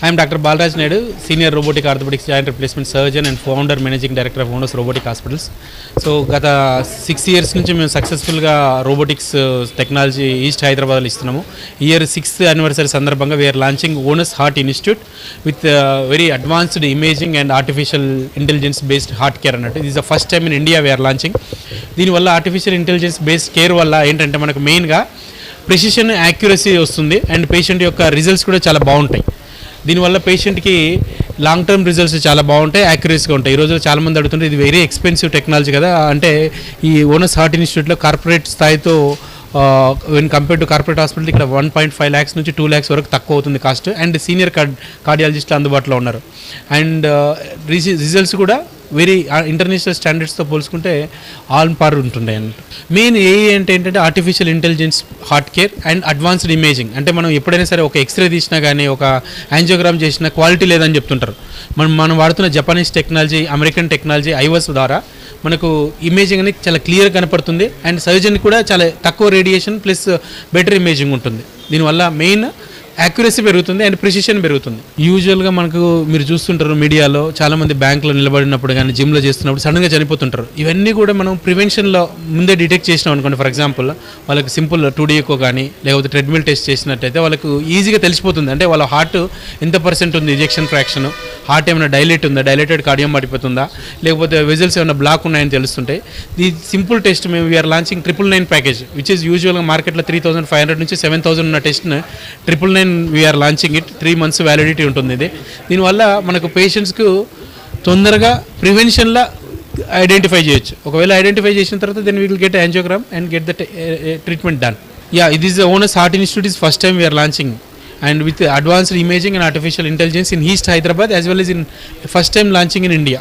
I am Dr. Balraj Naidu, Senior Robotic Orthopedics Joint Replacement Surgeon and Founder Managing Director of Onus Robotic Hospitals. So, గత 6 years నుంచి మేము సక్సెస్ఫుల్గా robotics technology east హైదరాబాద్లో ఇస్తున్నాము. Year 6th anniversary సందర్భంగా we're launching Onus heart institute with very advanced imaging and artificial intelligence based heart care అన్నట్టు. ఇది the first time in India we're launching. దీనివల్ల ఆర్టిఫిషియల్ ఇంటెలిజెన్స్ బేస్డ్ కేర్ వల్ల ఏంటంటే మనకు మెయిన్గా ప్రిసిషన్ యాక్యురసీ వస్తుంది and patient యొక్క రిజల్ట్స్ కూడా చాలా బాగుంటాయి. దీనివల్ల పేషెంట్కి లాంగ్ టర్మ్ రిజల్ట్స్ చాలా బాగుంటాయి, యాక్యురసీగా ఉంటాయి. ఈరోజు చాలామంది అడుగుతుంటే ఇది వెరీ ఎక్స్పెన్సివ్ టెక్నాలజీ కదా అంటే ఈ ఓనస్ హార్ట్ ఇన్స్టిట్యూట్లో కార్పొరేట్ స్థాయితో when compare to corporate hospital ఇక్కడ 1.5 lakhs నుంచి 2 lakhs వరకు తక్కువ అవుతుంది కాస్ట్. అండ్ సీనియర్ కార్డియాలజిస్టులు అందుబాటులో ఉన్నారు. అండ్ రిజల్ట్స్ కూడా వెరీ ఇంటర్నేషనల్ స్టాండర్డ్స్తో పోల్చుకుంటే ఆల్ పార్ ఉంటుండే అన్నట్టు. మెయిన్ ఏంటంటే artificial intelligence heart care and advanced imaging. అంటే మనం ఎప్పుడైనా సరే ఒక ఎక్స్రే తీసినా కానీ ఒక యాంజియోగ్రామ్ చేసినా క్వాలిటీ లేదని చెప్తుంటారు. మనం వాడుతున్న Japanese technology, American technology IVUS ద్వారా మనకు ఇమేజింగ్ అనేది చాలా క్లియర్ కనపడుతుంది అండ్ సర్జన్ కూడా చాలా తక్కువ రేడియేషన్ ప్లస్ బెటర్ ఇమేజింగ్ ఉంటుంది. దీనివల్ల మెయిన్ యాక్యురసీ పెరుగుతుంది అండ్ ప్రిసిషన్ పెరుగుతుంది. యూజువల్గా మనకు మీరు చూస్తుంటారు మీడియాలో చాలామంది బ్యాంకులో నిలబడినప్పుడు కానీ జిమ్లో చేస్తున్నప్పుడు సడన్గా చనిపోతుంటారు. ఇవన్నీ కూడా మనం ప్రివెన్షన్లో ముందే డిటెక్ట్ చేసినాం అనుకోండి. ఫర్ ఎగ్జాంపుల్ వాళ్ళకి సింపుల్ 2D ఎకో కానీ లేకపోతే ట్రెడ్మిల్ టెస్ట్ చేసినట్టయితే వాళ్ళకు ఈజీగా తెలిసిపోతుంది. అంటే వాళ్ళ హార్ట్ ఎంత % ఉంది, ఇంజెక్షన్ ఫ్రాక్షన్, హార్ట్ ఏమైనా డైలేట్ ఉందా, డైలేటెడ్ కార్డియం పడిపోతుందా, లేకపోతే వెజల్స్ ఏమైనా బ్లాక్ ఉన్నాయని తెలుస్తుంటాయి. ఈ సింపుల్ టెస్ట్ మేము we're launching 999 package which is యూజువల్గా మార్కెట్లో 3,500 నుంచి 7,000 ఉన్న టెస్ట్ని 999 we're launching it. 3 months validity ఉంటుంది ఇది. దీనివల్ల మనకు పేషెంట్స్కు తొందరగా ప్రివెన్షన్లో ఐడెంటిఫై చేయొచ్చు. ఒకవేళ ఐడెంటిఫై చేసిన తర్వాత then we will get angiogram and get the treatment done. It is the Onus heart institute is first time we're launching and with advanced imaging and artificial intelligence in East Hyderabad as well as in first time launching in India.